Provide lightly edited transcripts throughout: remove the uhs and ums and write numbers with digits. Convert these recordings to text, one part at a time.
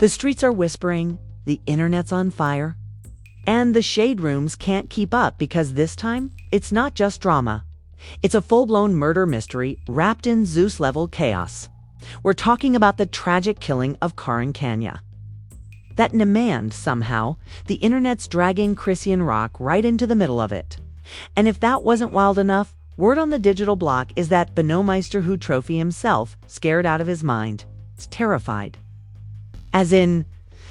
The streets are whispering, the internet's on fire, and the shade rooms can't keep up because this time, it's not just drama. It's a full-blown murder mystery wrapped in Zeus-level chaos. We're talking about the tragic killing of Karon Cann. That demand, somehow, the internet's dragging Chrisean rock right into the middle of it. And if that wasn't wild enough, word on the digital block is that Benomeister Who Trophy himself, scared out of his mind, is terrified. As in,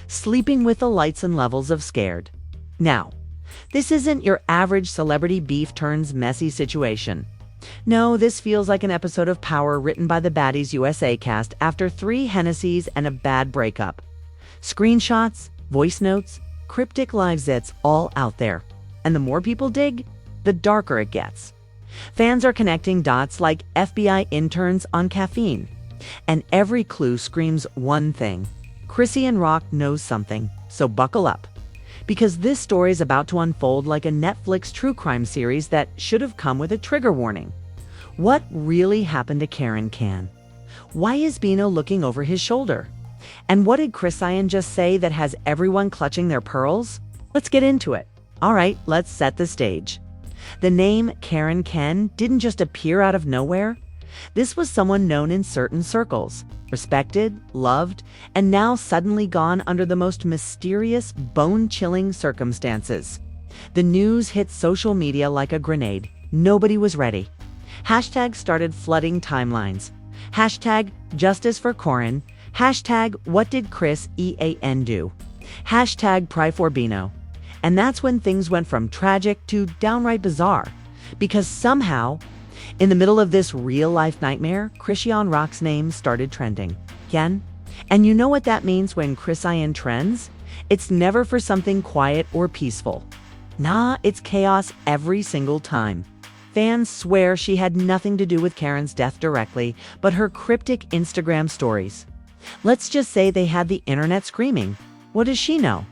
sleeping with the lights and levels of scared. Now, this isn't your average celebrity beef turns messy situation. No, this feels like an episode of Power written by the Baddies USA cast after 3 Hennessy's and a bad breakup. Screenshots, voice notes, cryptic live zits all out there. And the more people dig, the darker it gets. Fans are connecting dots like FBI interns on caffeine. And every clue screams one thing. Chrisean Rock knows something, so buckle up. Because this story is about to unfold like a Netflix true crime series that should have come with a trigger warning. What really happened to Karon Cann? Why is Bino looking over his shoulder? And what did Chrisean just say that has everyone clutching their pearls? Let's get into it. All right, let's set the stage. The name Karon Cann didn't just appear out of nowhere. This was someone known in certain circles, respected, loved, and now suddenly gone under the most mysterious, bone-chilling circumstances. The news hit social media like a grenade. Nobody was ready. Hashtags started flooding timelines. Hashtag justice for Karon. Hashtag what did Chrisean do? Hashtag pry for Bino. And that's when things went from tragic to downright bizarre. Because somehow, in the middle of this real-life nightmare, Chrisean Rock's name started trending. Again? And you know what that means when Chrisean trends? It's never for something quiet or peaceful. Nah, it's chaos every single time. Fans swear she had nothing to do with Karon's death directly, but her cryptic Instagram stories. Let's just say they had the internet screaming. What does she know?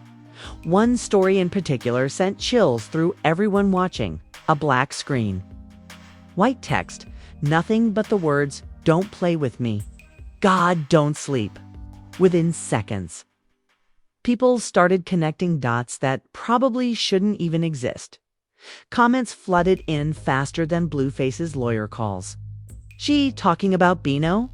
One story in particular sent chills through everyone watching. A black screen. White text, nothing but the words, "Don't play with me. God, don't sleep." Within seconds. People started connecting dots that probably shouldn't even exist. Comments flooded in faster than Blueface's lawyer calls. She talking about Bino?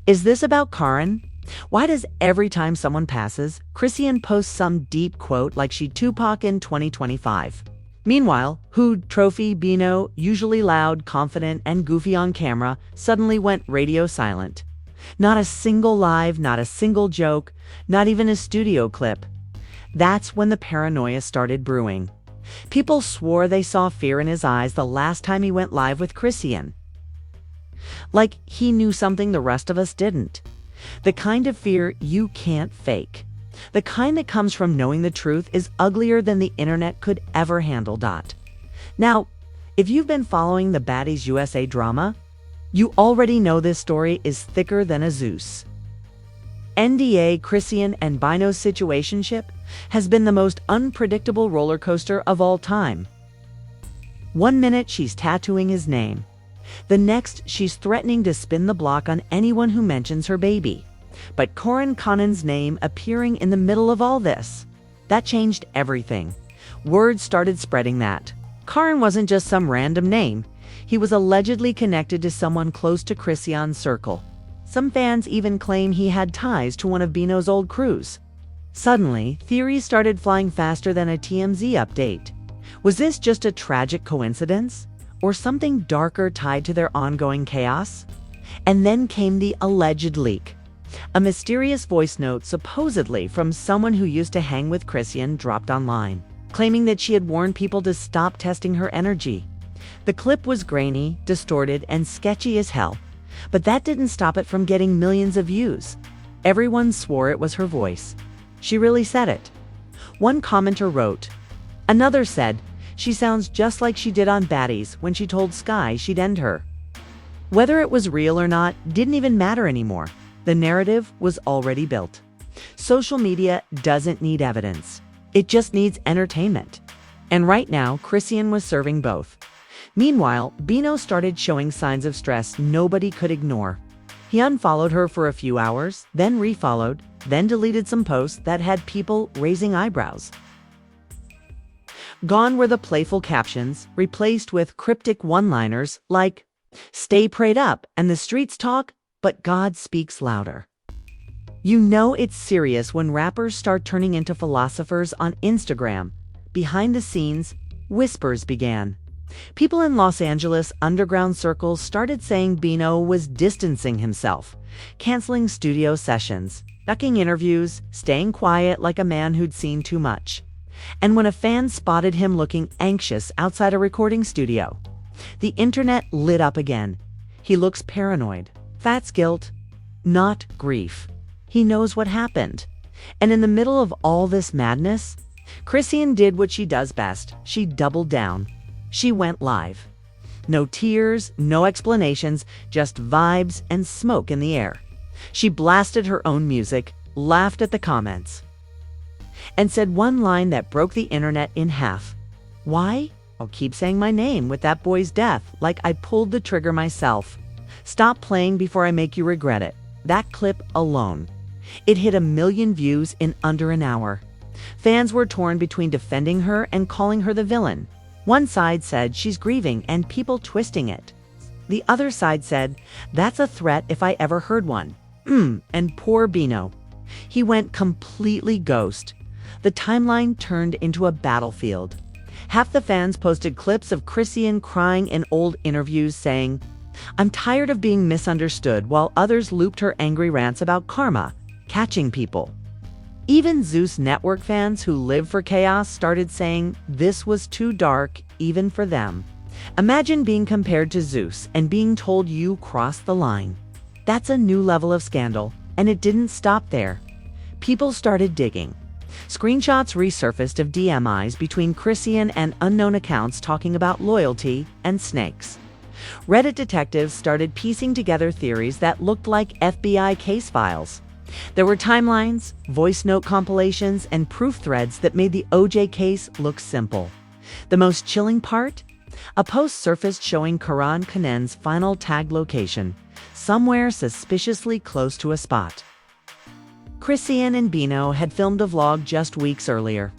Is this about Karon? Why does every time someone passes, Chrisean posts some deep quote like she Tupac in 2025? Meanwhile, Who Trophy Bino, usually loud, confident, and goofy on camera, suddenly went radio silent. Not a single live, not a single joke, not even a studio clip. That's when the paranoia started brewing. People swore they saw fear in his eyes the last time he went live with Chrisean. Like he knew something the rest of us didn't. The kind of fear you can't fake. The kind that comes from knowing the truth is uglier than the internet could ever handle. Now, if you've been following the Baddies USA drama, you already know this story is thicker than a Zeus. NDA, Chrisean, and Bino's situationship has been the most unpredictable roller coaster of all time. One minute she's tattooing his name. The next she's threatening to spin the block on anyone who mentions her baby. But Karon Cann's name appearing in the middle of all this, that changed everything. Word started spreading that Karon wasn't just some random name. He was allegedly connected to someone close to Chrisean's circle. Some fans even claim he had ties to one of Bino's old crews. Suddenly, theories started flying faster than a TMZ update. Was this just a tragic coincidence? Or something darker tied to their ongoing chaos? And then came the alleged leak. A mysterious voice note, supposedly from someone who used to hang with Chrisean, dropped online, claiming that she had warned people to stop testing her energy. The clip was grainy, distorted, and sketchy as hell, but that didn't stop it from getting millions of views. Everyone swore it was her voice. She really said it. One commenter wrote. Another said, she sounds just like she did on Baddies when she told Sky she'd end her. Whether it was real or not didn't even matter anymore. The narrative was already built. Social media doesn't need evidence. It just needs entertainment. And right now, Chrisean was serving both. Meanwhile, Bino started showing signs of stress nobody could ignore. He unfollowed her for a few hours, then refollowed, then deleted some posts that had people raising eyebrows. Gone were the playful captions, replaced with cryptic one-liners like, "Stay prayed up and the streets talk, but God speaks louder." You know it's serious when rappers start turning into philosophers on Instagram. Behind the scenes, whispers began. People in Los Angeles underground circles started saying Bino was distancing himself, canceling studio sessions, ducking interviews, staying quiet like a man who'd seen too much. And when a fan spotted him looking anxious outside a recording studio, the internet lit up again. He looks paranoid. That's guilt, not grief. He knows what happened. And in the middle of all this madness, Chrisean did what she does best. She doubled down. She went live. No tears, no explanations, just vibes and smoke in the air. She blasted her own music, laughed at the comments, and said one line that broke the internet in half. "Why? I'll keep saying my name with that boy's death like I pulled the trigger myself. Stop playing before I make you regret it." That clip alone. It hit 1 million views in under an hour. Fans were torn between defending her and calling her the villain. One side said she's grieving and people twisting it. The other side said, "That's a threat if I ever heard one." And poor Bino. He went completely ghost. The timeline turned into a battlefield. Half the fans posted clips of Chrisean crying in old interviews saying, "I'm tired of being misunderstood," while others looped her angry rants about karma, catching people. Even Zeus Network fans who live for chaos started saying this was too dark even for them. Imagine being compared to Zeus and being told you crossed the line. That's a new level of scandal, and it didn't stop there. People started digging. Screenshots resurfaced of DMIs between Chrisean and unknown accounts talking about loyalty and snakes. Reddit detectives started piecing together theories that looked like FBI case files. There were timelines, voice note compilations, and proof threads that made the OJ case look simple. The most chilling part? A post surfaced showing Karon Cann's final tagged location, somewhere suspiciously close to a spot. Chrisean and Bino had filmed a vlog just weeks earlier.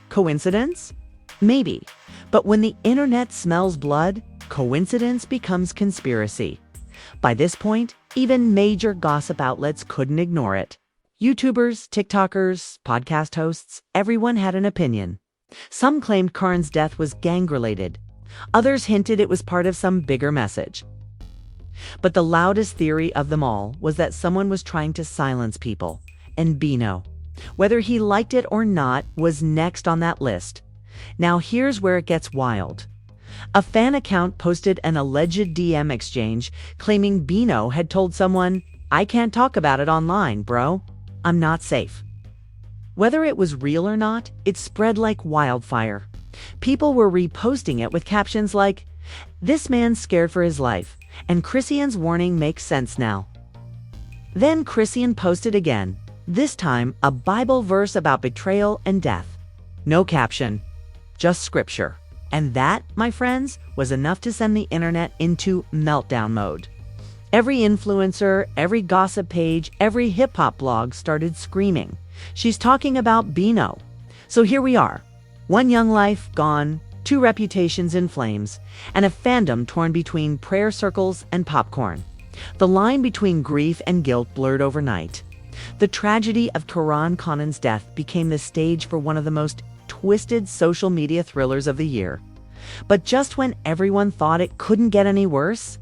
Coincidence? Maybe. But when the internet smells blood, coincidence becomes conspiracy. By this point, even major gossip outlets couldn't ignore it. YouTubers, TikTokers, podcast hosts, everyone had an opinion. Some claimed Karon's death was gang-related. Others hinted it was part of some bigger message. But the loudest theory of them all was that someone was trying to silence people. And Bino, whether he liked it or not, was next on that list. Now here's where it gets wild. A fan account posted an alleged DM exchange claiming Bino had told someone, "I can't talk about it online, bro. I'm not safe." Whether it was real or not, it spread like wildfire. People were reposting it with captions like, "This man's scared for his life, and Chrisean's warning makes sense now." Then Chrisean posted again, this time a Bible verse about betrayal and death. No caption, just scripture. And that, my friends, was enough to send the internet into meltdown mode. Every influencer, every gossip page, every hip-hop blog started screaming, "She's talking about Bino." So here we are. One young life gone, 2 reputations in flames, and a fandom torn between prayer circles and popcorn. The line between grief and guilt blurred overnight. The tragedy of Karon Cann's death became the stage for one of the most twisted social media thrillers of the year. But just when everyone thought it couldn't get any worse,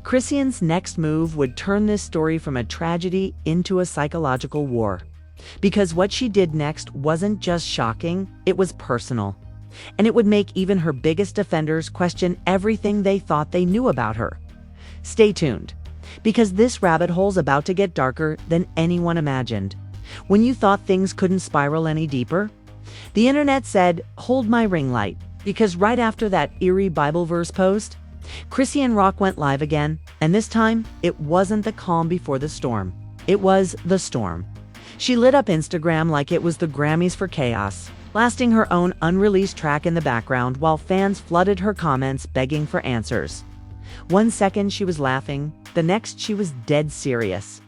Chrisean's next move would turn this story from a tragedy into a psychological war. Because what she did next wasn't just shocking, it was personal. And it would make even her biggest defenders question everything they thought they knew about her. Stay tuned, because this rabbit hole's about to get darker than anyone imagined. When you thought things couldn't spiral any deeper, the internet said, "Hold my ring light," because right after that eerie Bible verse post, Chrisean Rock went live again, and this time, it wasn't the calm before the storm. It was the storm. She lit up Instagram like it was the Grammys for chaos, blasting her own unreleased track in the background while fans flooded her comments begging for answers. One second she was laughing, the next she was dead serious.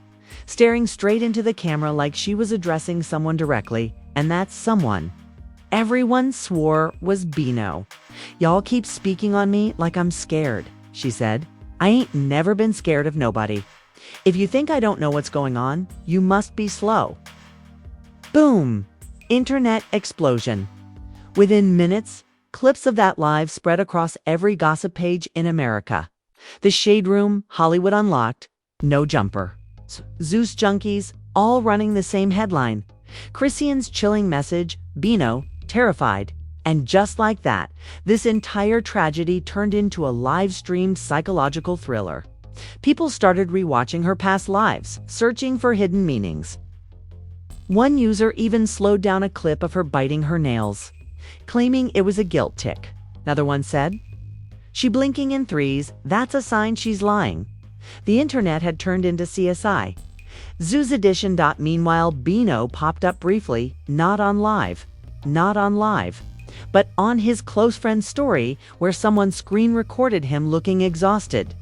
staring straight into the camera like she was addressing someone directly, and that someone, everyone swore, was Bino. "Y'all keep speaking on me like I'm scared," she said. "I ain't never been scared of nobody. If you think I don't know what's going on, you must be slow." Boom! Internet explosion. Within minutes, clips of that live spread across every gossip page in America. The Shade Room, Hollywood Unlocked, No Jumper. Zeus junkies, all running the same headline. Chrisean's chilling message, Bino, terrified. And just like that, this entire tragedy turned into a live-streamed psychological thriller. People started rewatching her past lives, searching for hidden meanings. One user even slowed down a clip of her biting her nails, claiming it was a guilt tic. Another one said, "She blinking in threes, that's a sign she's lying." The internet had turned into CSI. Zeus Edition. Meanwhile, Bino popped up briefly, not on live, but on his close friend's story where someone screen recorded him looking exhausted.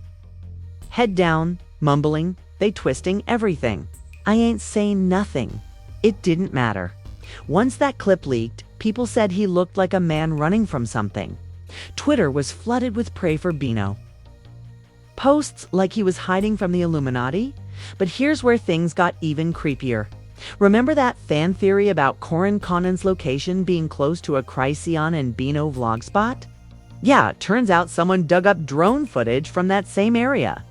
Head down, mumbling, they twisting everything. "I ain't saying nothing." It didn't matter. Once that clip leaked, people said he looked like a man running from something. Twitter was flooded with praise for Bino. Posts like he was hiding from the Illuminati? But here's where things got even creepier. Remember that fan theory about Karon Cann's location being close to a Chrisean and Bino vlog spot? Yeah, turns out someone dug up drone footage from that same area.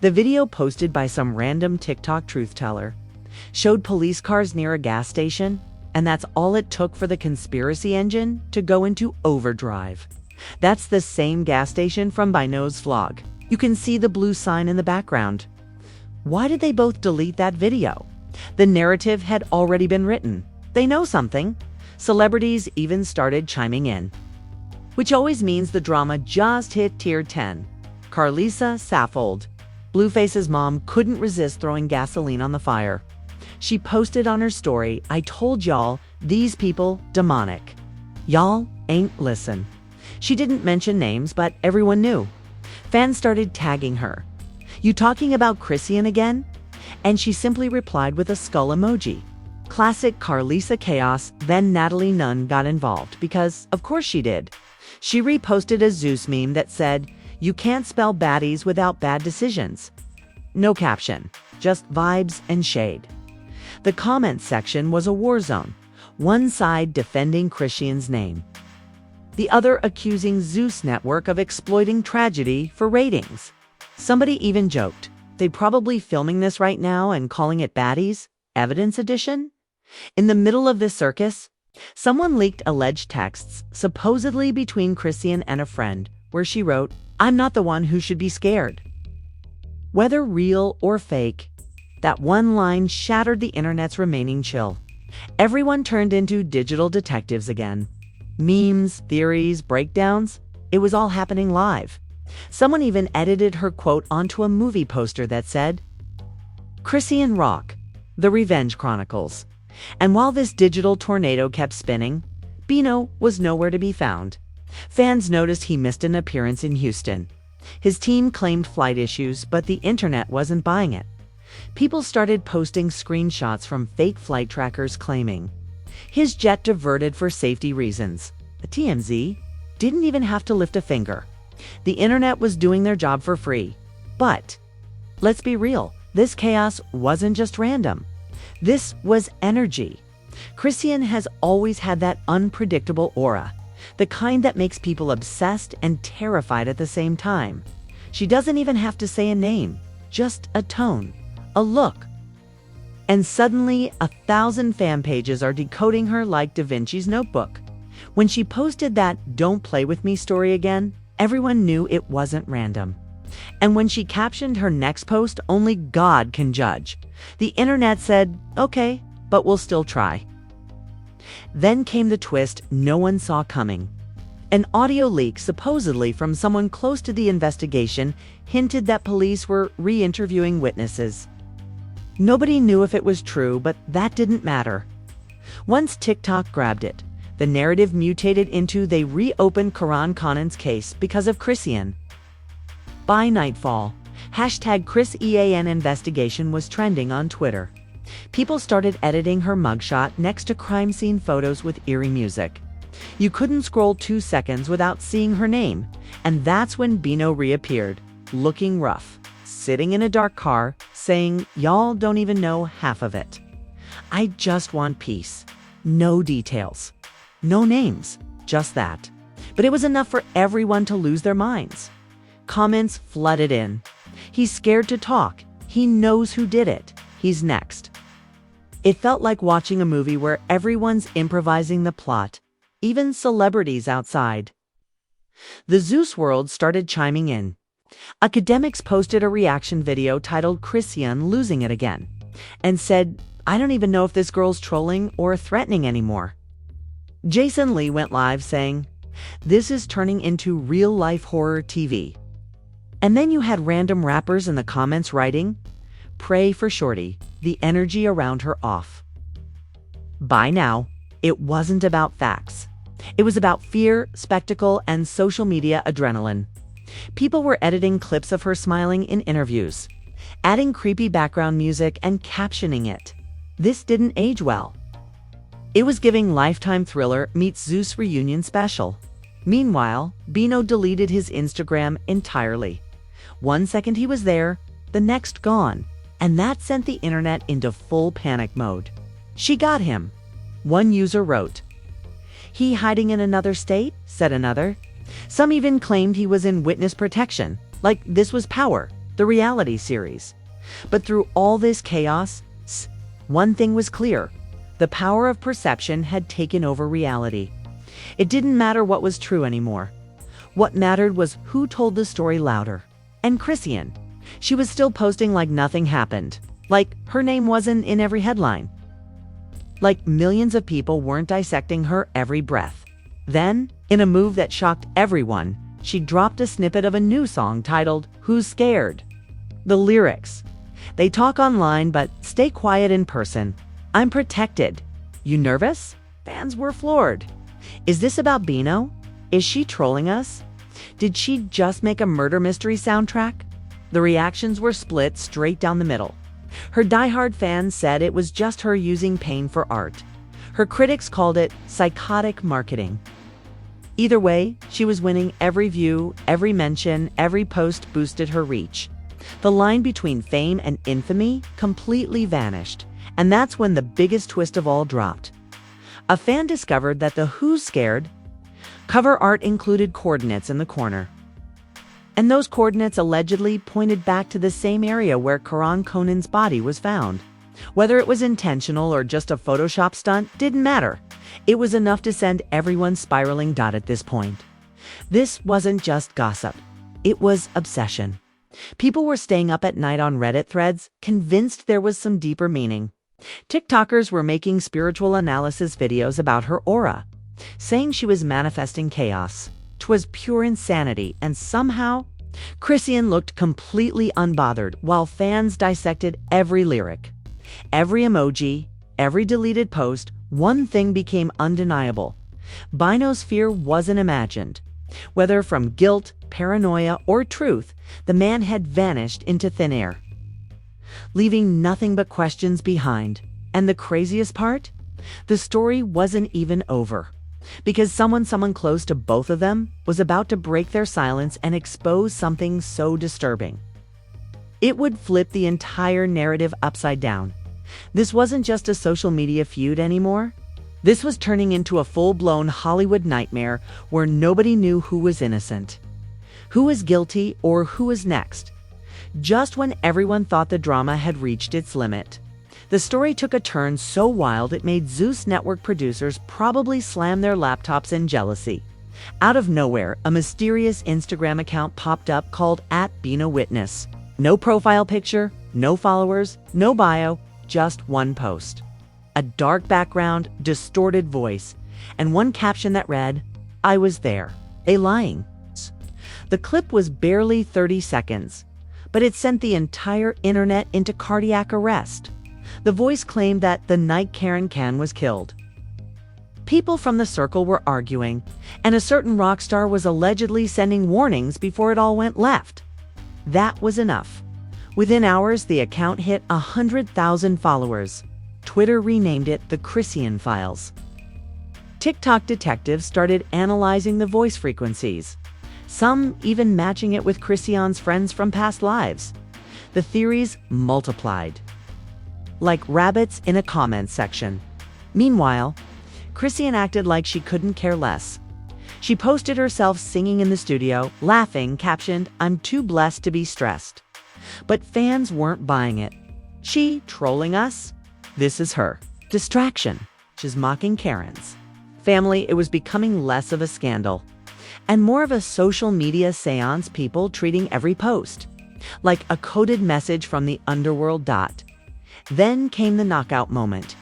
The video, posted by some random TikTok truth teller, showed police cars near a gas station, and that's all it took for the conspiracy engine to go into overdrive. That's the same gas station from Bino's vlog. You can see the blue sign in the background. Why did they both delete that video? The narrative had already been written. They know something. Celebrities even started chiming in. Which always means the drama just hit tier 10. Carlisa Saffold, Blueface's mom, couldn't resist throwing gasoline on the fire. She posted on her story, "I told y'all, these people demonic. Y'all ain't listen." She didn't mention names, but everyone knew. Fans started tagging her. "You talking about Chrisean again?" And she simply replied with a skull emoji. Classic Carlisa chaos. Then Natalie Nunn got involved because, of course she did. She reposted a Zeus meme that said, "You can't spell baddies without bad decisions." No caption, just vibes and shade. The comments section was a war zone. One side defending Chrisean's name, the other accusing Zeus Network of exploiting tragedy for ratings. Somebody even joked, "They probably filming this right now and calling it Baddies, Evidence Edition?" In the middle of this circus, someone leaked alleged texts, supposedly between Chrisean and a friend, where she wrote, "I'm not the one who should be scared." Whether real or fake, that one line shattered the internet's remaining chill. Everyone turned into digital detectives again. Memes, theories, breakdowns, it was all happening live. Someone even edited her quote onto a movie poster that said, "Chrisean Rock, The Revenge Chronicles." And while this digital tornado kept spinning, Bino was nowhere to be found. Fans noticed he missed an appearance in Houston. His team claimed flight issues, but the internet wasn't buying it. People started posting screenshots from fake flight trackers claiming his jet diverted for safety reasons. The TMZ didn't even have to lift a finger. The internet was doing their job for free. But let's be real, this chaos wasn't just random. This was energy. Chrisean has always had that unpredictable aura, the kind that makes people obsessed and terrified at the same time. She doesn't even have to say a name, just a tone, a look. And suddenly, 1,000 fan pages are decoding her like Da Vinci's Notebook. When she posted that "Don't play with me" story again, everyone knew it wasn't random. And when she captioned her next post, "Only God can judge," the internet said, "Okay, but we'll still try." Then came the twist no one saw coming. An audio leak, supposedly from someone close to the investigation, hinted that police were re-interviewing witnesses. Nobody knew if it was true, but that didn't matter. Once TikTok grabbed it, the narrative mutated into they reopened Karon Cann's case because of Chrisean. By nightfall, Hashtag Chrisean investigation was trending on Twitter. People started editing her mugshot next to crime scene photos with eerie music. You couldn't scroll 2 seconds without seeing her name, and that's when Bino reappeared, looking rough, sitting in a dark car, saying, "Y'all don't even know half of it. I just want peace. No details. No names. Just that." But it was enough for everyone to lose their minds. Comments flooded in. "He's scared to talk. He knows who did it. He's next." It felt like watching a movie where everyone's improvising the plot, even celebrities outside. The Zeus world started chiming in. Academics posted a reaction video titled "Chrisean losing it again" and said, "I don't even know if this girl's trolling or threatening anymore." Jason Lee went live saying, "This is turning into real-life horror TV." And then you had random rappers in the comments writing, "Pray for Shorty, the energy around her off." By now, it wasn't about facts. It was about fear, spectacle, and social media adrenaline. People were editing clips of her smiling in interviews, adding creepy background music and captioning it. This didn't age well. It was giving Lifetime thriller meets Zeus reunion special. Meanwhile, Bino deleted his Instagram entirely. 1 second he was there, the next gone, and that sent the internet into full panic mode. "She got him," one user wrote. "He hiding in another state," said another. Some even claimed he was in witness protection, like this was Power, the reality series. But through all this chaos, one thing was clear: the power of perception had taken over reality. It didn't matter what was true anymore. What mattered was who told the story louder. And Chrisean, she was still posting like nothing happened, like her name wasn't in every headline. Like millions of people weren't dissecting her every breath. Then, in a move that shocked everyone, she dropped a snippet of a new song titled "Who's Scared?" The lyrics: "They talk online but stay quiet in person. I'm protected. You nervous?" Fans were floored. Is this about Bino? Is she trolling us? Did she just make a murder mystery soundtrack? The reactions were split straight down the middle. Her diehard fans said it was just her using pain for art. Her critics called it psychotic marketing. Either way, she was winning every view, every mention, every post boosted her reach. The line between fame and infamy completely vanished, and that's when the biggest twist of all dropped. A fan discovered that the "Who's Scared?" cover art included coordinates in the corner. And those coordinates allegedly pointed back to the same area where Karon Cann's body was found. Whether it was intentional or just a Photoshop stunt didn't matter. It was enough to send everyone spiraling at this point. This wasn't just gossip. It was obsession. People were staying up at night on Reddit threads, convinced there was some deeper meaning. TikTokers were making spiritual analysis videos about her aura, saying she was manifesting chaos. 'Twas pure insanity, and somehow, Chrisean looked completely unbothered while fans dissected every lyric. Every emoji, every deleted post, one thing became undeniable. Bino's fear wasn't imagined. Whether from guilt, paranoia, or truth, the man had vanished into thin air, leaving nothing but questions behind. And the craziest part? The story wasn't even over, because someone close to both of them was about to break their silence and expose something so disturbing. It would flip the entire narrative upside down. This wasn't just a social media feud anymore. This was turning into a full-blown Hollywood nightmare where nobody knew who was innocent, who was guilty, or who was next. Just when everyone thought the drama had reached its limit, the story took a turn so wild it made Zeus Network producers probably slam their laptops in jealousy. Out of nowhere, a mysterious Instagram account popped up called @BinoWitness. No profile picture, no followers, no bio, just one post. A dark background, distorted voice, and one caption that read, "I was there. They lying." The clip was barely 30 seconds, but it sent the entire internet into cardiac arrest. The voice claimed that the night Karon Cann was killed, people from the circle were arguing, and a certain rock star was allegedly sending warnings before it all went left. That was enough. Within hours, the account hit 100,000 followers. Twitter renamed it the Chrisean Files. TikTok detectives started analyzing the voice frequencies, some even matching it with Chrisean's friends from past lives. The theories multiplied, like rabbits in a comments section. Meanwhile, Chrisean acted like she couldn't care less. She posted herself singing in the studio, laughing, captioned, "I'm too blessed to be stressed." But fans weren't buying it. She trolling us? This is her. Distraction. She's mocking Karen's family. It was becoming less of a scandal and more of a social media seance, people treating every post like a coded message from the underworld. Then came the knockout moment.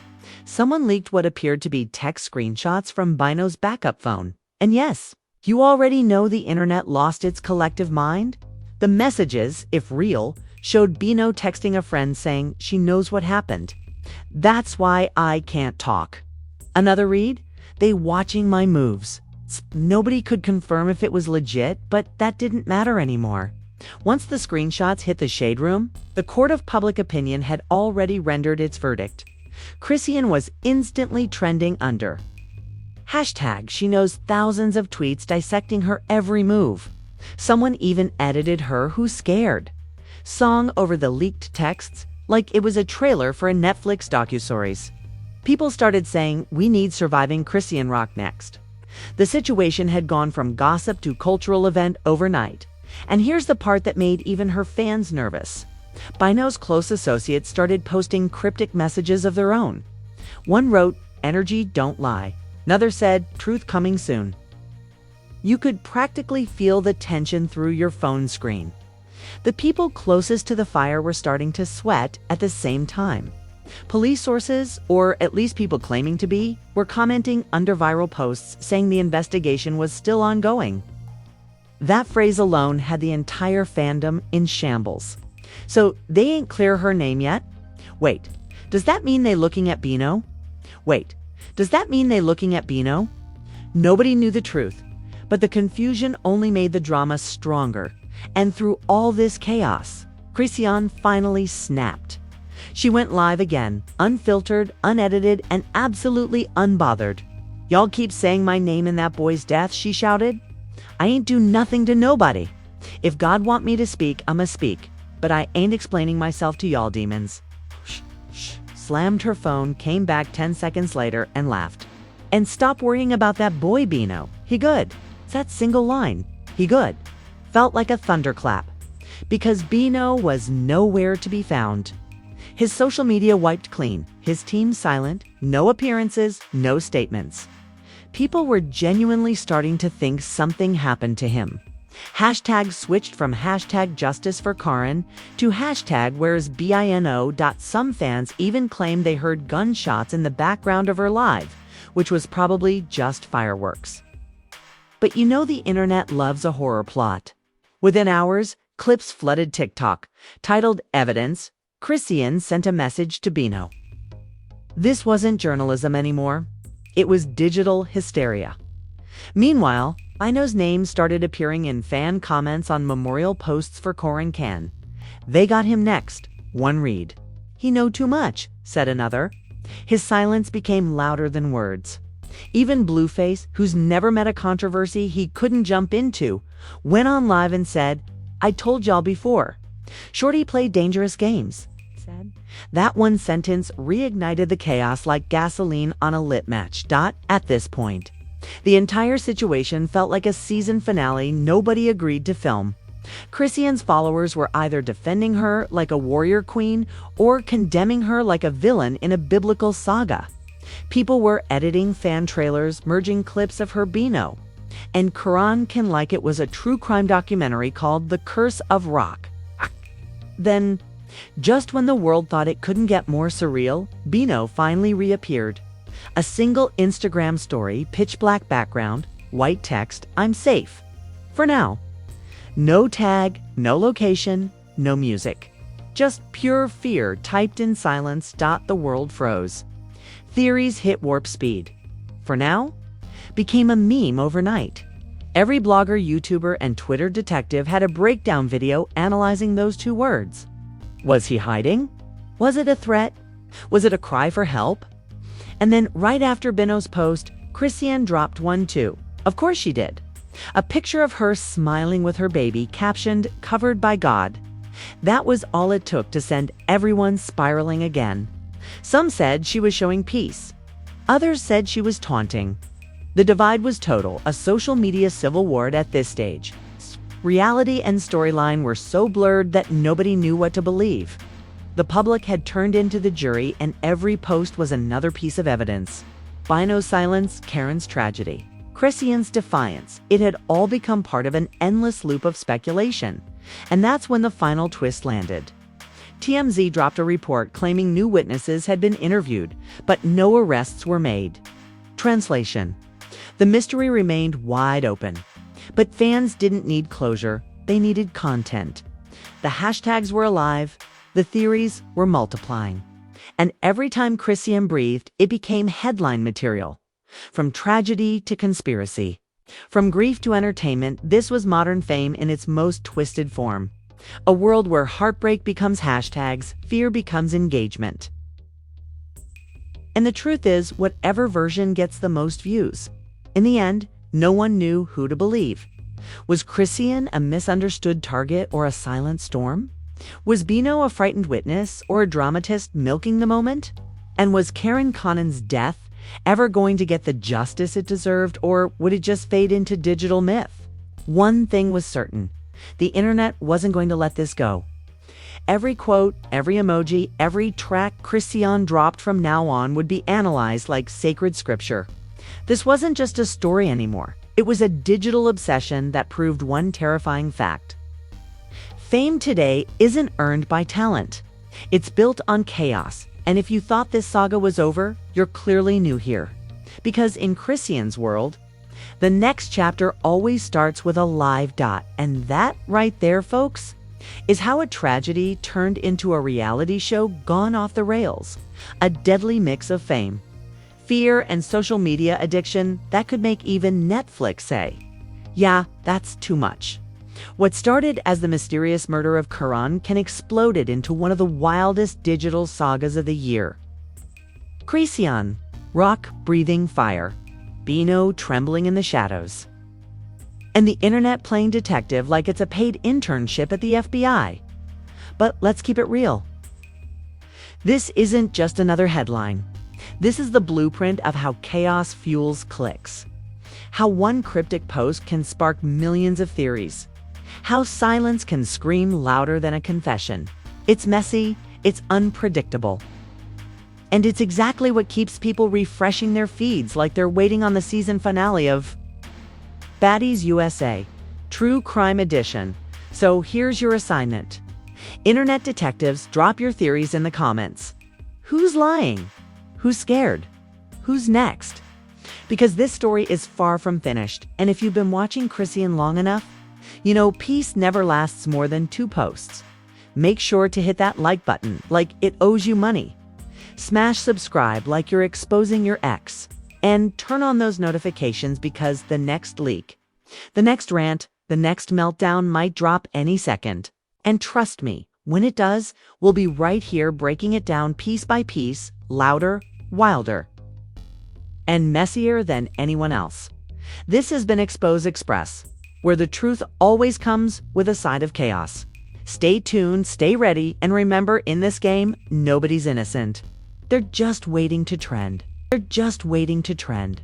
Someone leaked what appeared to be text screenshots from Bino's backup phone. And yes, you already know the internet lost its collective mind. The messages, if real, showed Bino texting a friend saying she knows what happened. "That's why I can't talk." Another read, "They watching my moves." Nobody could confirm if it was legit, but that didn't matter anymore. Once the screenshots hit the shade room, the court of public opinion had already rendered its verdict. Chrisean was instantly trending under hashtag she knows, thousands of tweets dissecting her every move. Someone even edited her "Who's Scared" song over the leaked texts, like it was a trailer for a Netflix docuseries. People started saying, "We need Surviving Chrisean Rock next." The situation had gone from gossip to cultural event overnight. And here's the part that made even her fans nervous. Bino's close associates started posting cryptic messages of their own. One wrote, "Energy don't lie." Another said, "Truth coming soon." You could practically feel the tension through your phone screen. The people closest to the fire were starting to sweat at the same time. Police sources, or at least people claiming to be, were commenting under viral posts saying the investigation was still ongoing. That phrase alone had the entire fandom in shambles. So they ain't clear her name yet? Wait, does that mean they looking at Bino? Wait, does that mean they looking at Bino? Nobody knew the truth, but the confusion only made the drama stronger. And through all this chaos, Chrisean finally snapped. She went live again, unfiltered, unedited, and absolutely unbothered. "Y'all keep saying my name in that boy's death," she shouted. "I ain't do nothing to nobody. If God want me to speak, I'ma speak. But I ain't explaining myself to y'all demons." Shh. Slammed her phone, came back 10 seconds later, and laughed. "And stop worrying about that boy Bino. He good." It's that single line, "He good," felt like a thunderclap. Because Bino was nowhere to be found. His social media wiped clean, his team silent, no appearances, no statements. People were genuinely starting to think something happened to him. Hashtag switched from hashtag justice for Karon to hashtag where's BINO. Some fans even claimed they heard gunshots in the background of her live, which was probably just fireworks. But you know the internet loves a horror plot. Within hours, clips flooded TikTok, titled "Evidence." Chrisean sent a message to Bino. This wasn't journalism anymore. It was digital hysteria. Meanwhile, Bino's name started appearing in fan comments on memorial posts for Karon Cann. "They got him next," one read. "He know too much," said another. His silence became louder than words. Even Blueface, who's never met a controversy he couldn't jump into, went on live and said, "I told y'all before. Shorty played dangerous games." That one sentence reignited the chaos like gasoline on a lit match. At this point, the entire situation felt like a season finale nobody agreed to film. Chrisean's followers were either defending her like a warrior queen or condemning her like a villain in a biblical saga. People were editing fan trailers, merging clips of her Bino, and Karon Cann like it was a true crime documentary called The Curse of Rock. Then, just when the world thought it couldn't get more surreal, Bino finally reappeared. A single Instagram story, pitch black background, white text, "I'm safe." For now. No tag, no location, no music. Just pure fear typed in silence. The world froze. Theories hit warp speed. For now, became a meme overnight. Every blogger, YouTuber, and Twitter detective had a breakdown video analyzing those two words. Was he hiding? Was it a threat? Was it a cry for help? And then right after Bino's post, Chrisean dropped one too. Of course she did. A picture of her smiling with her baby, captioned, "Covered by God." That was all it took to send everyone spiraling again. Some said she was showing peace. Others said she was taunting. The divide was total, a social media civil war at this stage. Reality and storyline were so blurred that nobody knew what to believe. The public had turned into the jury, and every post was another piece of evidence. Bino's silence, Karen's tragedy, Chrisean's defiance. It had all become part of an endless loop of speculation. And that's when the final twist landed. TMZ dropped a report claiming new witnesses had been interviewed, but no arrests were made. Translation: the mystery remained wide open. But fans didn't need closure, they needed content. The hashtags were alive, the theories were multiplying. And every time Chrisean breathed, it became headline material. From tragedy to conspiracy. From grief to entertainment, this was modern fame in its most twisted form. A world where heartbreak becomes hashtags, fear becomes engagement. And the truth is, whatever version gets the most views. In the end, no one knew who to believe. Was Chrisean a misunderstood target or a silent storm? Was Bino a frightened witness or a dramatist milking the moment? And was Karon Cann's death ever going to get the justice it deserved, or would it just fade into digital myth? One thing was certain. The internet wasn't going to let this go. Every quote, every emoji, every track Chrisean dropped from now on would be analyzed like sacred scripture. This wasn't just a story anymore. It was a digital obsession that proved one terrifying fact. Fame today isn't earned by talent. It's built on chaos. And if you thought this saga was over, you're clearly new here. Because in Chrisean's world, the next chapter always starts with a live dot. And that right there, folks, is how a tragedy turned into a reality show gone off the rails. A deadly mix of fame, fear, and social media addiction that could make even Netflix say, "Yeah, that's too much." What started as the mysterious murder of Karon Cann exploded into one of the wildest digital sagas of the year. Chrisean, rock breathing fire. Bino trembling in the shadows. And the internet playing detective like it's a paid internship at the FBI. But let's keep it real. This isn't just another headline. This is the blueprint of how chaos fuels clicks. How one cryptic post can spark millions of theories. How silence can scream louder than a confession. It's messy, it's unpredictable. And it's exactly what keeps people refreshing their feeds like they're waiting on the season finale of Baddies USA, True Crime Edition. So here's your assignment. Internet detectives, drop your theories in the comments. Who's lying? Who's scared? Who's next? Because this story is far from finished, and if you've been watching Chrisean long enough, you know peace never lasts more than 2 posts. Make sure to hit that like button like it owes you money. Smash subscribe like you're exposing your ex. And turn on those notifications because the next leak, the next rant, the next meltdown might drop any second. And trust me, when it does, we'll be right here breaking it down piece by piece, louder, wilder, and messier than anyone else. This has been Expose Express, where the truth always comes with a side of chaos. Stay tuned, stay ready, and remember, in this game, nobody's innocent. They're just waiting to trend. They're just waiting to trend.